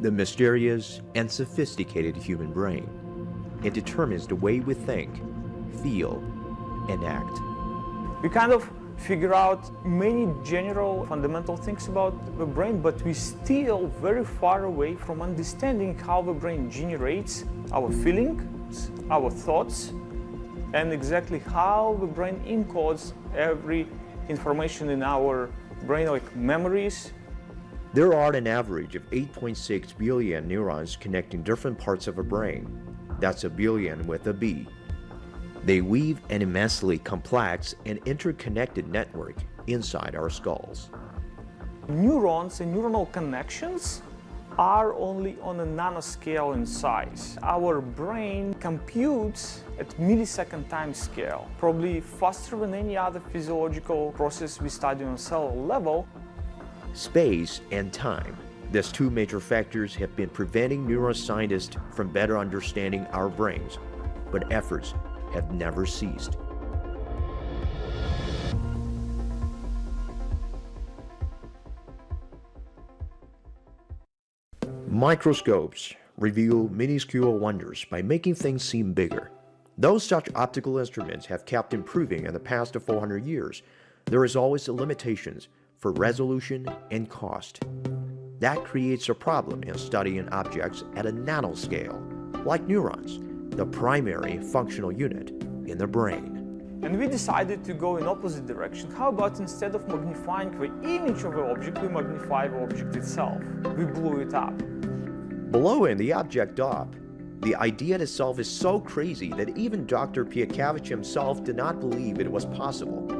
the mysterious and sophisticated human brain. It determines the way we think, feel, and act. We kind of figure out many general fundamental things about the brain, but we're still very far away from understanding how the brain generates our feelings, our thoughts, and exactly how the brain encodes every information in our brain, like memories. There are an average of 8.6 billion neurons connecting different parts of a brain. That's a billion with a B. They weave an immensely complex and interconnected network inside our skulls. Neurons and neuronal connections are only on a nanoscale in size. Our brain computes at millisecond time scale, probably faster than any other physiological process we study on a cellular level. Space and time. These two major factors have been preventing neuroscientists from better understanding our brains, but efforts have never ceased. Microscopes reveal minuscule wonders by making things seem bigger. Though such optical instruments have kept improving in the past 400 years, there is always limitations for resolution and cost. That creates a problem in studying objects at a nanoscale, like neurons, the primary functional unit in the brain. And we decided to go in opposite direction. How about instead of magnifying the image of the object, we magnify the object itself. We blew it up. Blowing the object up, the idea itself is so crazy that even Dr. Piakevich himself did not believe it was possible.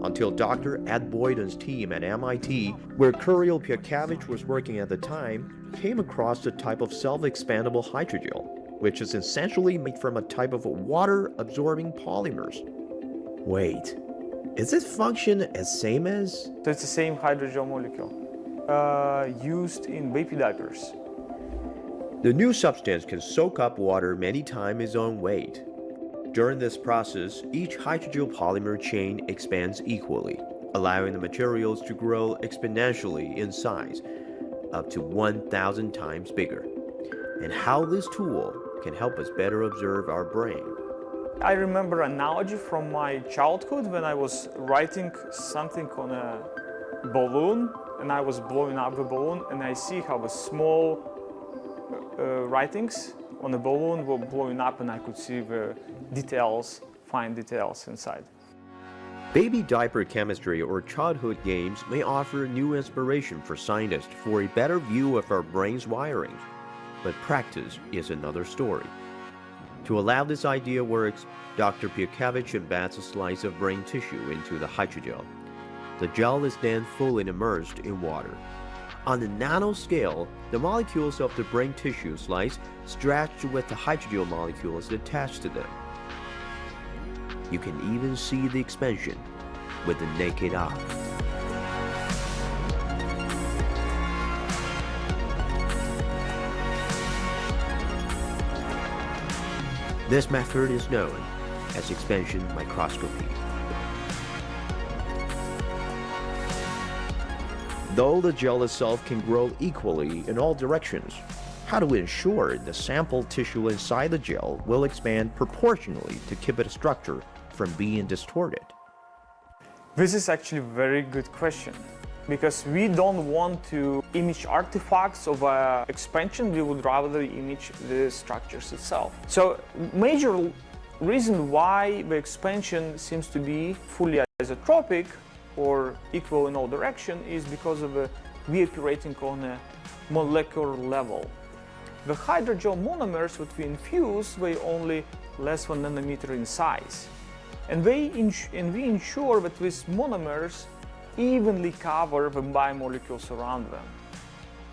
Until Dr. Ed Boyden's team at MIT, where Kirill Piakevich was working at the time, came across a type of self-expandable hydrogel, which is essentially made from a type of water-absorbing polymers. Wait, is it function as same as? So it's the same hydrogel molecule used in baby diapers. The new substance can soak up water many times its own weight. During this process, each hydrogel polymer chain expands equally, allowing the materials to grow exponentially in size, up to 1,000 times bigger. And how this tool can help us better observe our brain. I remember an analogy from my childhood when I was writing something on a balloon and I was blowing up the balloon, and I see how the small writings on the balloon were blowing up, and I could see the details, fine details inside. Baby diaper chemistry or childhood games may offer new inspiration for scientists for a better view of our brain's wiring. But practice is another story. To allow this idea works, Dr. Piakevich embeds a slice of brain tissue into the hydrogel. The gel is then fully immersed in water. On the nanoscale, the molecules of the brain tissue slice stretch with the hydrogel molecules attached to them. You can even see the expansion with the naked eye. This method is known as expansion microscopy. Though the gel itself can grow equally in all directions, how do we ensure the sample tissue inside the gel will expand proportionally to keep its structure from being distorted? This is actually a very good question, because we don't want to image artifacts of expansion, we would rather image the structures itself. So major reason why the expansion seems to be fully isotropic or equal in all direction is because of we operating on a molecular level. The hydrogel monomers that we infuse weigh only less than a nanometer in size. And we ensure that these monomers evenly cover the biomolecules around them.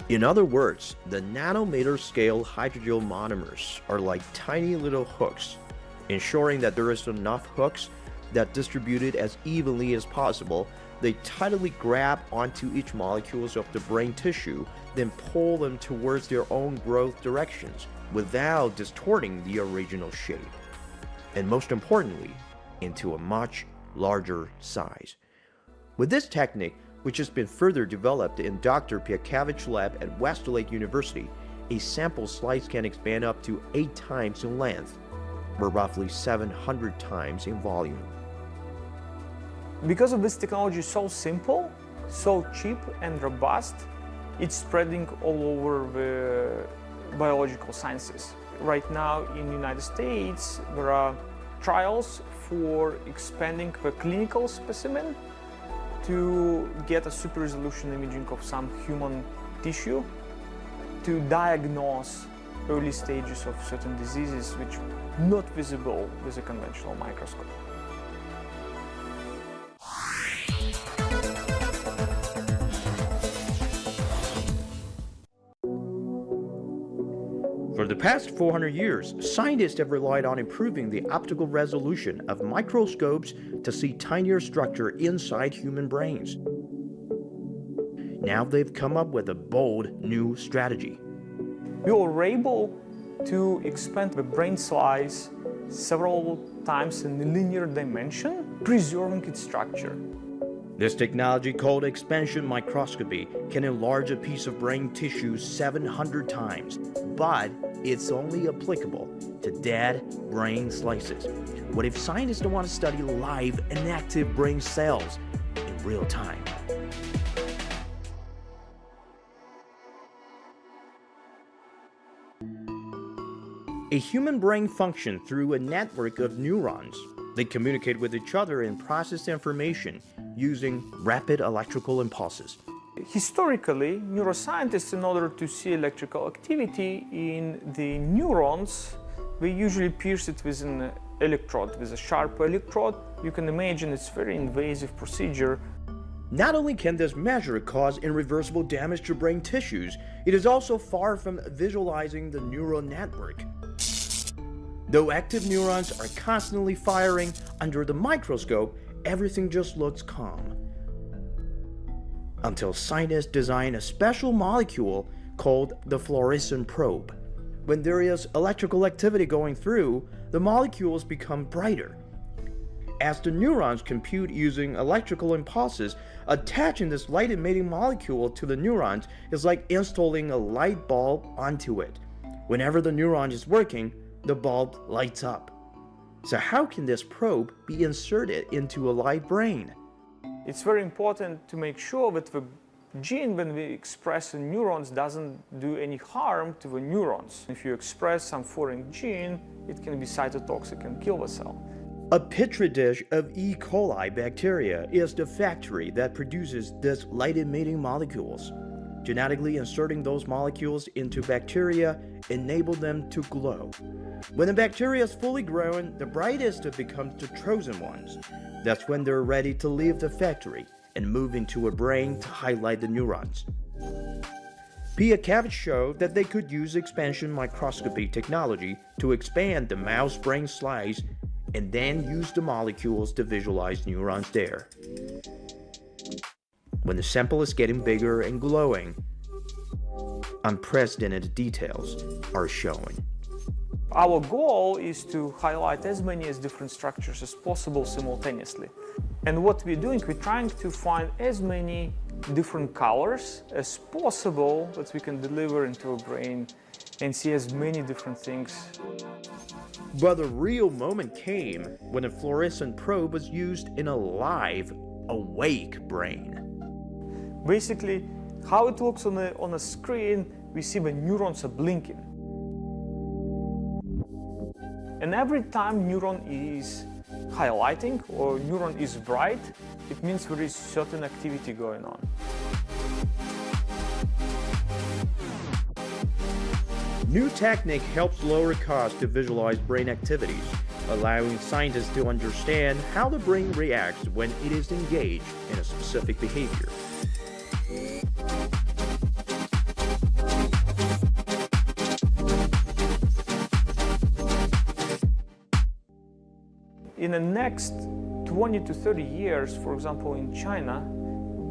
In other words, the nanometer scale hydrogel monomers are like tiny little hooks, ensuring that there is enough hooks that distributed as evenly as possible. They tightly grab onto each molecules of the brain tissue, then pull them towards their own growth directions without distorting the original shape. And most importantly, into a much larger size. With this technique, which has been further developed in Dr. Piakevich's lab at Westlake University, a sample slice can expand up to 8 times in length, or roughly 700 times in volume. Because of this technology is so simple, so cheap and robust, it's spreading all over the biological sciences. Right now in the United States, there are trials for expanding the clinical specimen to get a super resolution imaging of some human tissue to diagnose early stages of certain diseases which are not visible with a conventional microscope. For the past 400 years, scientists have relied on improving the optical resolution of microscopes to see tinier structure inside human brains. Now they've come up with a bold new strategy. We were able to expand the brain slice several times in a linear dimension, preserving its structure. This technology, called expansion microscopy, can enlarge a piece of brain tissue 700 times, but it's only applicable to dead brain slices. What if scientists don't want to study live and active brain cells in real time? A human brain functions through a network of neurons. They communicate with each other and process information using rapid electrical impulses. Historically, neuroscientists, in order to see electrical activity in the neurons, they usually pierce it with an electrode, with a sharp electrode. You can imagine it's a very invasive procedure. Not only can this measure cause irreversible damage to brain tissues, it is also far from visualizing the neural network. Though active neurons are constantly firing under the microscope, everything just looks calm. Until scientists design a special molecule called the fluorescent probe. When there is electrical activity going through, the molecules become brighter. As the neurons compute using electrical impulses, attaching this light-emitting molecule to the neurons is like installing a light bulb onto it. Whenever the neuron is working, the bulb lights up. So how can this probe be inserted into a live brain? It's very important to make sure that the gene, when we express in neurons, doesn't do any harm to the neurons. If you express some foreign gene, it can be cytotoxic and kill the cell. A petri dish of E. coli bacteria is the factory that produces these light-emitting molecules. Genetically inserting those molecules into bacteria enables them to glow. When the bacteria is fully grown, the brightest becomes the chosen ones. That's when they're ready to leave the factory and move into a brain to highlight the neurons. Pia Kavich showed that they could use expansion microscopy technology to expand the mouse brain slice and then use the molecules to visualize neurons there. When the sample is getting bigger and glowing, unprecedented details are shown. Our goal is to highlight as many different structures as possible simultaneously. And what we're doing, we're trying to find as many different colors as possible that we can deliver into a brain and see as many different things. But the real moment came when a fluorescent probe was used in a live, awake brain. Basically, how it looks on a screen, we see the neurons are blinking. And every time neuron is highlighting or neuron is bright, it means there is certain activity going on. New technique helps lower costs to visualize brain activities, allowing scientists to understand how the brain reacts when it is engaged in a specific behavior. In the next 20 to 30 years, for example, in China,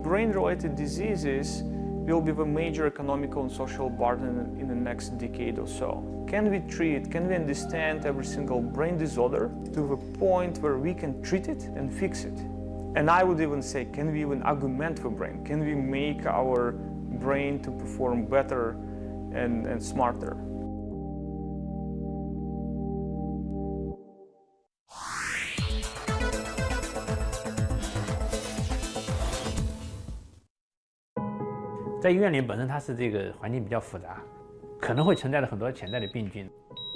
brain-related diseases will be the major economical and social burden in the next decade or so. Can we understand every single brain disorder to the point where we can treat it and fix it? And I would even say, can we even augment the brain? Can we make our brain to perform better and smarter.在医院里本身它是这个环境比较复杂，可能会存在着很多潜在的病菌。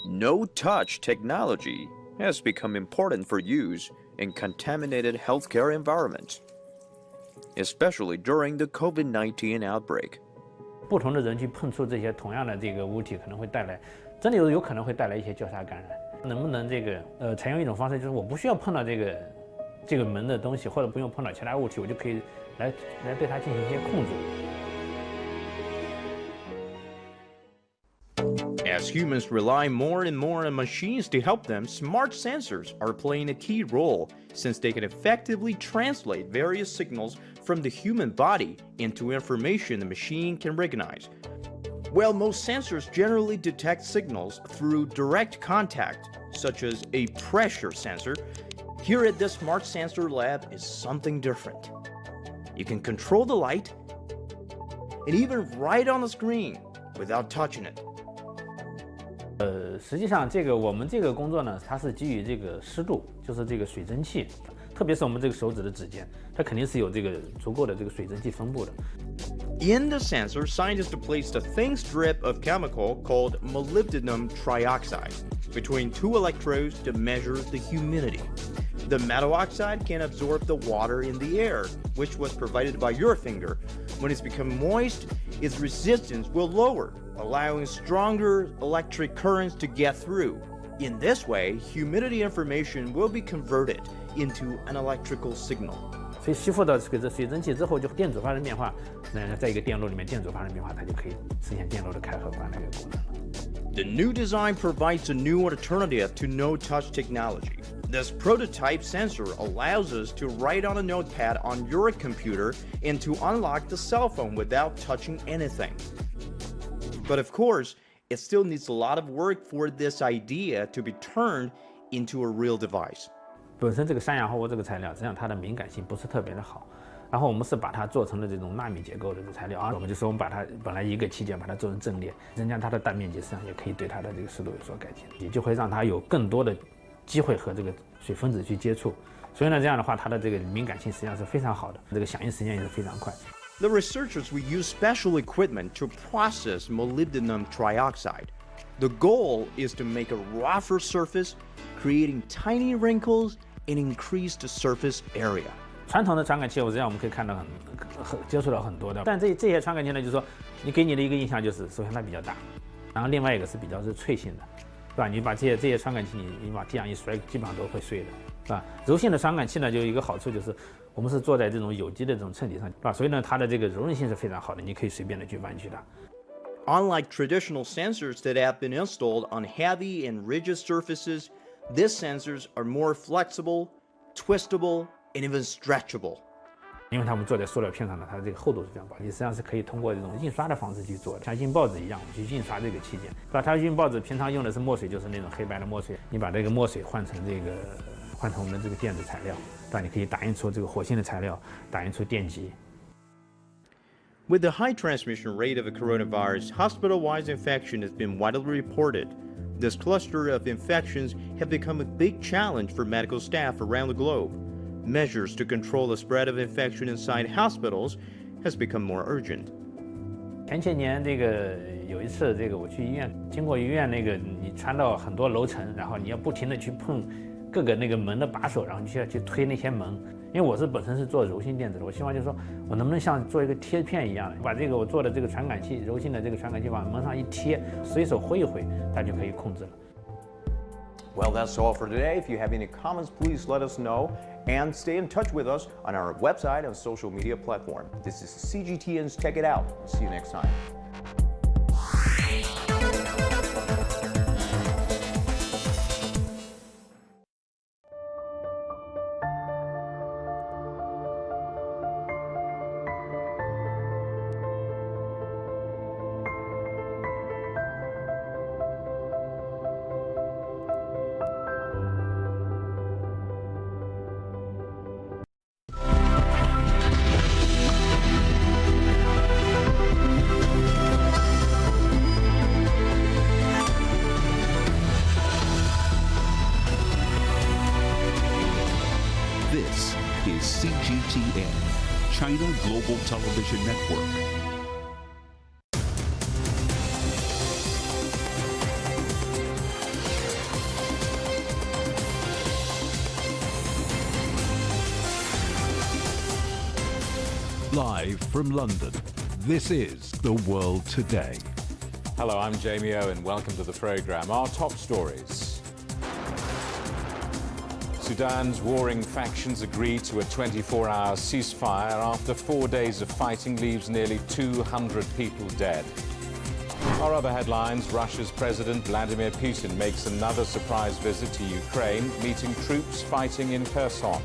No-touch technology has become important for use in contaminated healthcare environments, especially during the COVID-19 outbreak. 不同的人去碰触这些同样的这个物体，可能会带来，真的有可能会带来一些交叉感染。能不能采用一种方式，就是我不需要碰到这个门的东西，或者不用碰到其他物体，我就可以来对它进行一些控制。As humans rely more and more on machines to help them, smart sensors are playing a key role since they can effectively translate various signals from the human body into information the machine can recognize. While most sensors generally detect signals through direct contact, such as a pressure sensor, here at the Smart Sensor Lab is something different. You can control the light and even write on the screen without touching it. 实际上我们这个工作呢，它是基于这个湿度，就是这个水蒸气，特别是我们这个手指的指尖，它肯定是有这个足够的这个水蒸气分布的。In the sensor, scientists placed a thin strip of chemical called molybdenum trioxide between two electrodes to measure the humidity. The metal oxide can absorb the water in the air, which was provided by your finger. When it's become moist, its resistance will lower, allowing stronger electric currents to get through. In this way, humidity information will be converted into an electrical signal. 所以吸附到这个水蒸气之后，就电阻发生变化，在一个电路里面电阻发生变化，它就可以实现电路的开合关的一个功能了。The new design provides a new alternative to no-touch technology. This prototype sensor allows us to write on a notepad on your computer and to unlock the cell phone without touching anything. But of course, it still needs a lot of work for this idea to be turned into a real device. 本身这个三氧化物这个材料，实际上它的敏感性不是特别的好。然后我们是把它做成了这种纳米结构的这个材料啊，我们就说我们把它本来一个器件把它做成阵列，增加它的大面积，实际上也可以对它的这个湿度有所改进，也就会让它有更多的机会和这个水分子去接触。所以呢，这样的话它的这个敏感性实际上是非常好的，这个响应时间也是非常快。The researchers will use special equipment to process molybdenum trioxide. The goal is to make a rougher surface, creating tiny wrinkles and increase the surface area. 传统的传感器，实际上我们可以看到接触到很多的，但这些传感器呢，就是说你给你的一个印象就是，首先它比较大，然后另外一个是比较是脆性的，是吧？你把这些传感器你往地上一摔，基本上都会碎的，是吧？柔性的传感器呢，就有一个好处就是，我们是坐在这种有机的这种衬底上，是吧？所以呢，它的这个柔韧性是非常好的，你可以随便的去弯曲它。Unlike traditional sensors that have been installed on heavy and rigid surfaces, these sensors are more flexible, twistable, and even stretchable. 因为它们做在塑料片上的，它的这个厚度是非常薄，你实际上是可以通过这种印刷的方式去做，像印报纸一样，我们去印刷这个器件，是吧？它印报纸平常用的是墨水，就是那种黑白的墨水，你把这个墨水换成我们的这个电子材料，对吧？你可以打印出这个活性的材料，打印出电极。With the high transmission rate of the coronavirus, hospital-wide infection has been widely reported. This cluster of infections have become a big challenge for medical staff around the globe. Measures to control the spread of infection inside hospitals has become more urgent. 前些年有一次我去医院，经过医院你穿到很多楼层，然后你要不停的去碰各个门的把手，然后你需要去推那些门。因为我本身是做柔性电子的，我希望就是说我能不能像做一个贴片一样的，把我做的这个传感器，柔性的这个传感器往门上一贴，随手挥一挥，它就可以控制了。Well, that's all for today. If you have any comments, please let us know and stay in touch with us on our website and social media platform. This is CGTN's Check It Out. See you next time. China Global Television Network. Live from London, this is The World Today. Hello, I'm Jamie Owen. Welcome to the program. Our top stories. Sudan's warring factions agreed to a 24-hour ceasefire after 4 days of fighting leaves nearly 200 people dead. Our other headlines, Russia's President Vladimir Putin makes another surprise visit to Ukraine, meeting troops fighting in Kherson.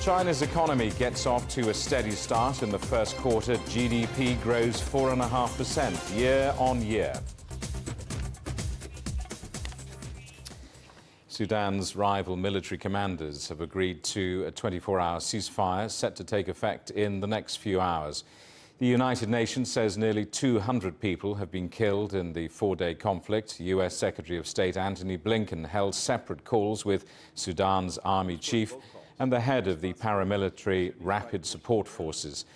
China's economy gets off to a steady start in the first quarter. GDP grows 4.5% year on year. Sudan's rival military commanders have agreed to a 24-hour ceasefire set to take effect in the next few hours. The United Nations says nearly 200 people have been killed in the 4-day conflict. U.S. Secretary of State Antony Blinken held separate calls with Sudan's army chief and the head of the paramilitary Rapid Support Forces.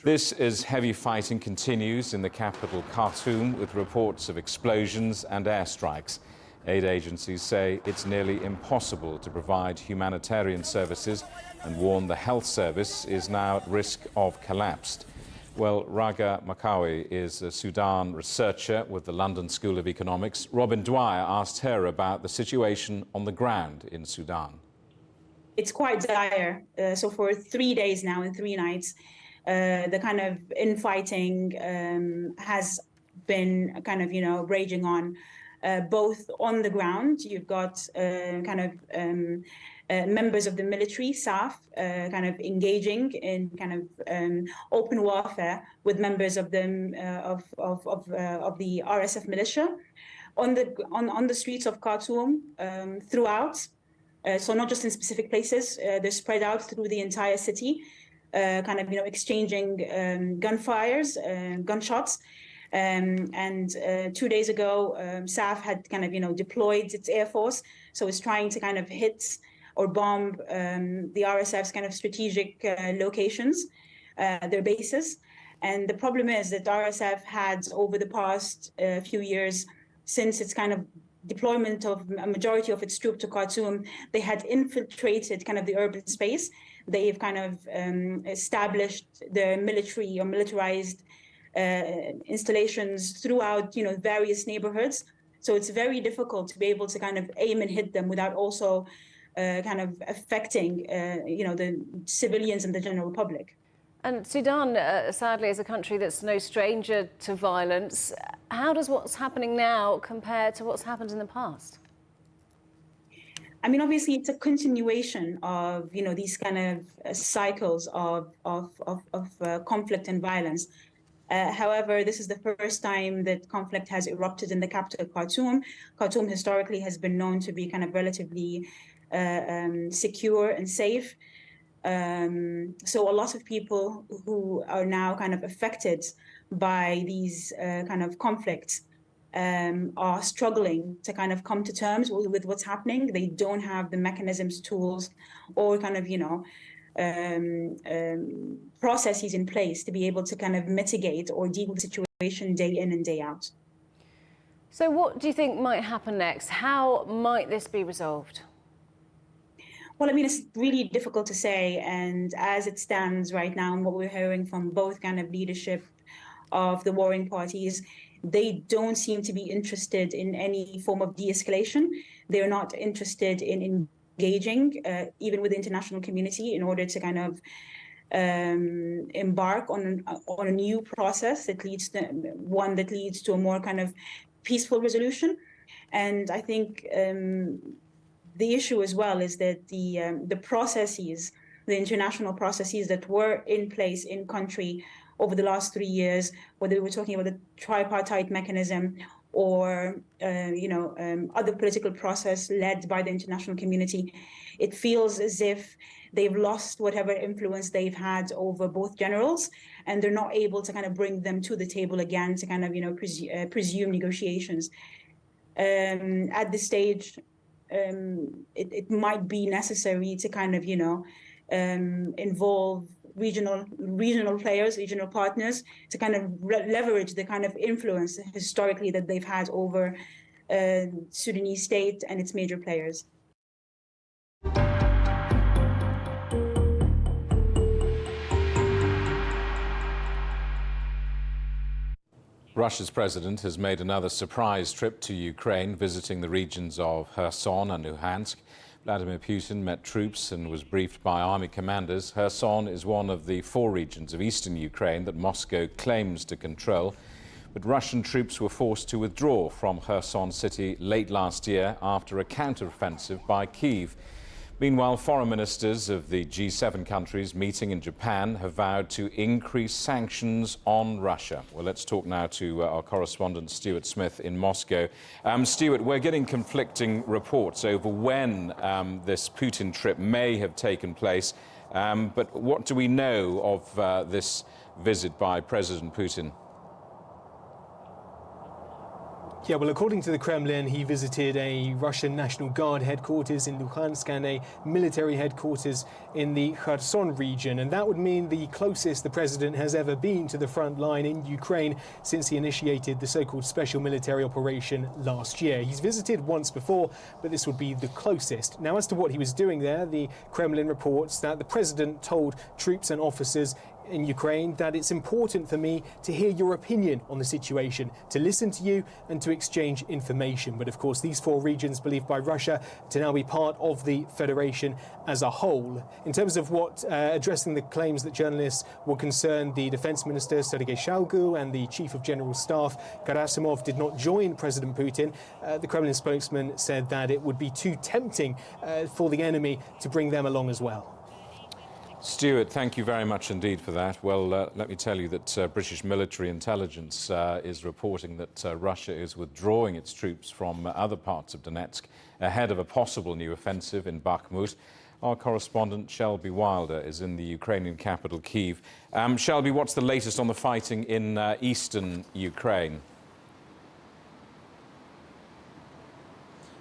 This as heavy fighting continues in the capital Khartoum with reports of explosions and airstrikes. Aid agencies say it's nearly impossible to provide humanitarian services and warn the health service is now at risk of collapse. Well, Raga Makawi is a Sudan researcher with the London School of Economics. Robin Dwyer asked her about the situation on the ground in Sudan. It's quite dire. So for 3 days now and 3 nights, the kind of infighting has been kind of, raging on, both on the ground. You've got members of the military, SAF, kind of engaging in kind of open warfare with members of the RSF militia on the streets of Khartoum throughout. So not just in specific places, they're spread out through the entire city, exchanging gunshots. And 2 days ago, SAF had deployed its air force, so it's trying to kind of hit or bomb the RSF's kind of strategic locations, their bases. And the problem is that RSF had, over the past few years, since its kind of deployment of a majority of its troops to Khartoum, they had infiltrated kind of the urban space. They've kind of established their military or militarized installations throughout, various neighborhoods. So it's very difficult to be able to kind of aim and hit them without also kind of affecting, the civilians and the general public. And Sudan, sadly, is a country that's no stranger to violence. How does what's happening now compare to what's happened in the past? I mean, obviously, it's a continuation of, these kind of cycles of conflict and violence. However, this is the first time that conflict has erupted in the capital, Khartoum. Khartoum historically has been known to be kind of relatively secure and safe. So a lot of people who are now kind of affected by these kind of conflicts are struggling to kind of come to terms with what's happening. They don't have the mechanisms, tools, or kind of, processes in place to be able to kind of mitigate or deal with the situation day in and day out. So what do you think might happen next? How might this be resolved? Well, I mean, it's really difficult to say. And as it stands right now, and what we're hearing from both kind of leadership of the warring parties, they don't seem to be interested in any form of de-escalation. They're not interested in engaging, even with the international community, in order to kind of embark on a new process that leads to a more kind of peaceful resolution. And I think the issue as well is that the processes, the international processes that were in place in country over the last 3 years, whether we're talking about the tripartite mechanism or other political process led by the international community, it feels as if they've lost whatever influence they've had over both generals, and they're not able to kind of bring them to the table again to kind of presume negotiations. At this stage, it might be necessary to kind of involve regional players, regional partners, to kind of leverage the kind of influence historically that they've had over Sudanese state and its major players. Russia's president has made another surprise trip to Ukraine, visiting the regions of Kherson and Luhansk. Vladimir Putin met troops and was briefed by army commanders. Kherson is one of the 4 regions of eastern Ukraine that Moscow claims to control. But Russian troops were forced to withdraw from Kherson city late last year after a counteroffensive by Kyiv. Meanwhile, foreign ministers of the G7 countries meeting in Japan have vowed to increase sanctions on Russia. Well, let's talk now to our correspondent Stuart Smith in Moscow. Stuart, we're getting conflicting reports over when this Putin trip may have taken place. But what do we know of this visit by President Putin? Yeah, well, according to the Kremlin, he visited a Russian National Guard headquarters in Luhansk and a military headquarters in the Kherson region. And that would mean the closest the president has ever been to the front line in Ukraine since he initiated the so-called special military operation last year. He's visited once before, but this would be the closest. Now, as to what he was doing there, the Kremlin reports that the president told troops and officers in Ukraine that it's important for me to hear your opinion on the situation, to listen to you and to exchange information. But of course, these 4 regions believed by Russia to now be part of the federation as a whole. In terms of what addressing the claims that journalists were concerned, the defense minister Sergei Shoigu and the chief of general staff Gerasimov did not join President Putin. The Kremlin spokesman said that it would be too tempting for the enemy to bring them along as well. Stuart, thank you very much indeed for that. Well, let me tell you that British military intelligence is reporting that Russia is withdrawing its troops from other parts of Donetsk ahead of a possible new offensive in Bakhmut. Our correspondent Shelby Wilder is in the Ukrainian capital, Kyiv. Shelby, what's the latest on the fighting in eastern Ukraine?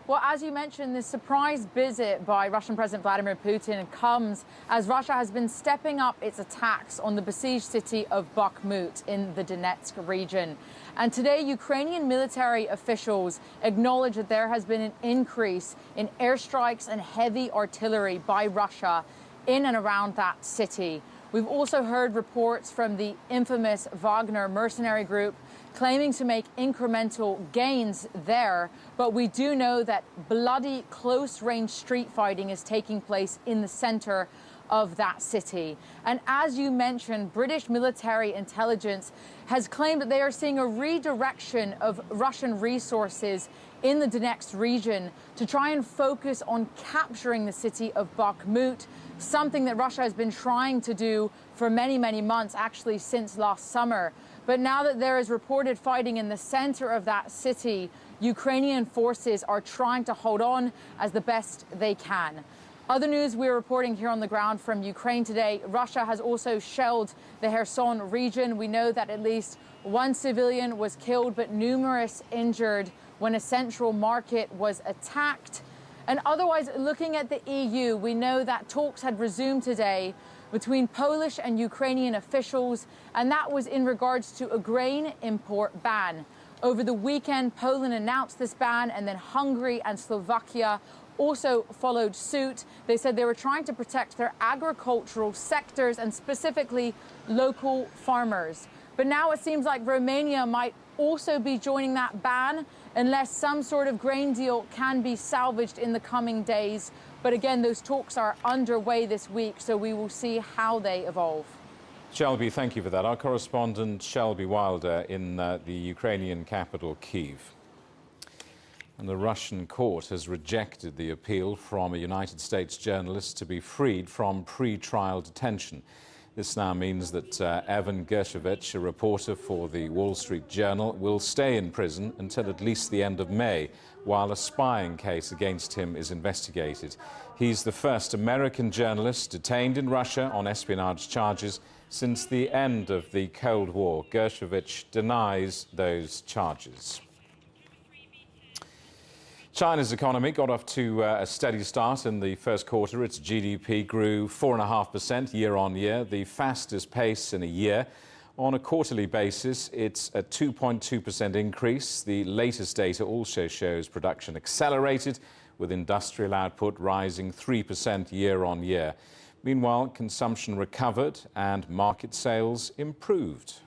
Well, as you mentioned, this surprise visit by Russian President Vladimir Putin comes as Russia has been stepping up its attacks on the besieged city of Bakhmut in the Donetsk region. And today, Ukrainian military officials acknowledge that there has been an increase in airstrikes and heavy artillery by Russia in and around that city. We've also heard reports from the infamous Wagner mercenary group claiming to make incremental gains there, but we do know that bloody close-range street fighting is taking place in the center of that city. And as you mentioned, British military intelligence has claimed that they are seeing a redirection of Russian resources in the Donetsk region to try and focus on capturing the city of Bakhmut, something that Russia has been trying to do for many, many months, actually since last summer. But now that there is reported fighting in the center of that city, Ukrainian forces are trying to hold on as the best they can. Other news we're reporting here on the ground from Ukraine today, Russia has also shelled the Kherson region. We know that at least 1 civilian was killed, but numerous injured when a central market was attacked. And otherwise, looking at the EU, we know that talks had resumed today between Polish and Ukrainian officials, and that was in regards to a grain import ban. Over the weekend, Poland announced this ban, and then Hungary and Slovakia also followed suit. They said they were trying to protect their agricultural sectors and specifically local farmers. But now it seems like Romania might also be joining that ban unless some sort of grain deal can be salvaged in the coming days. But again, those talks are underway this week, so we will see how they evolve. Shelby, thank you for that. Our correspondent Shelby Wilder in the Ukrainian capital, Kyiv. And the Russian court has rejected the appeal from a United States journalist to be freed from pre-trial detention. This now means that Evan Gershkovich, a reporter for the Wall Street Journal, will stay in prison until at least the end of May, while a spying case against him is investigated. He's the first American journalist detained in Russia on espionage charges since the end of the Cold War. Gershkovich denies those charges. China's economy got off to a steady start in the first quarter. Its GDP grew 4.5% year on year, the fastest pace in a year. On a quarterly basis, it's a 2.2% increase. The latest data also shows production accelerated, with industrial output rising 3% year on year. Meanwhile, consumption recovered and market sales improved.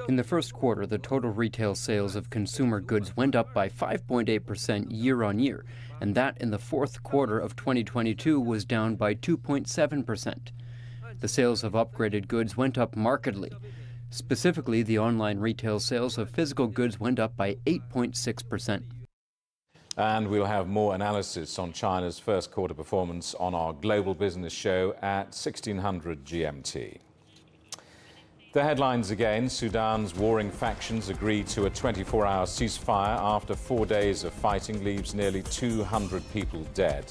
In the first quarter, the total retail sales of consumer goods went up by 5.8% year on year, and that in the fourth quarter of 2022 was down by 2.7%. The sales of upgraded goods went up markedly. Specifically, the online retail sales of physical goods went up by 8.6%. And we'll have more analysis on China's first quarter performance on our Global Business Show at 1600 GMT. The headlines again. Sudan's warring factions agreed to a 24-hour ceasefire after 4 days of fighting leaves nearly 200 people dead.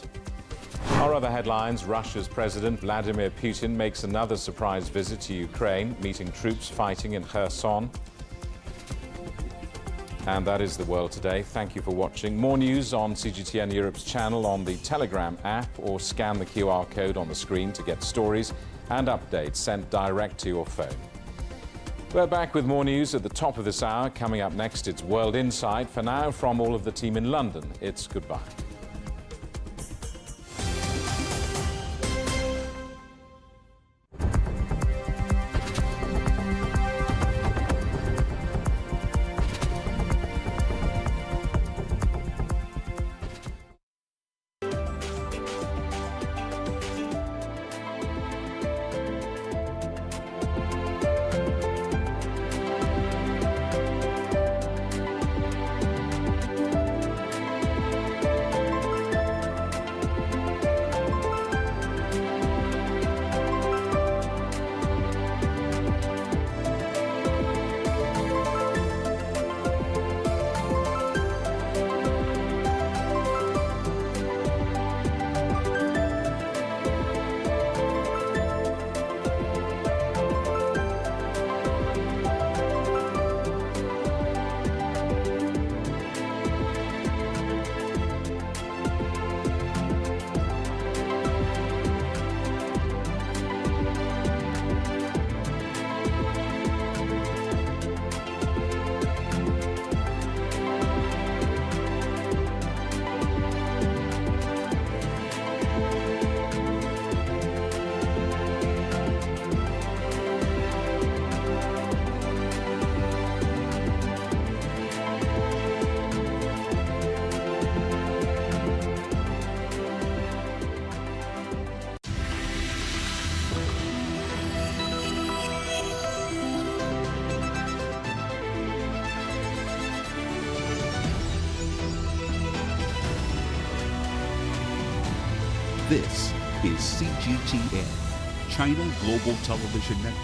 Our other headlines: Russia's President Vladimir Putin makes another surprise visit to Ukraine, meeting troops fighting in Kherson. And that is the world today. Thank you for watching. More news on CGTN Europe's channel, on the Telegram app, or scan the QR code on the screen to get stories and updates sent direct to your phone. We're back with more news at the top of this hour. Coming up next, it's World Insight. For now, from all of the team in London, it's goodbye. This is CGTN, China Global Television Network.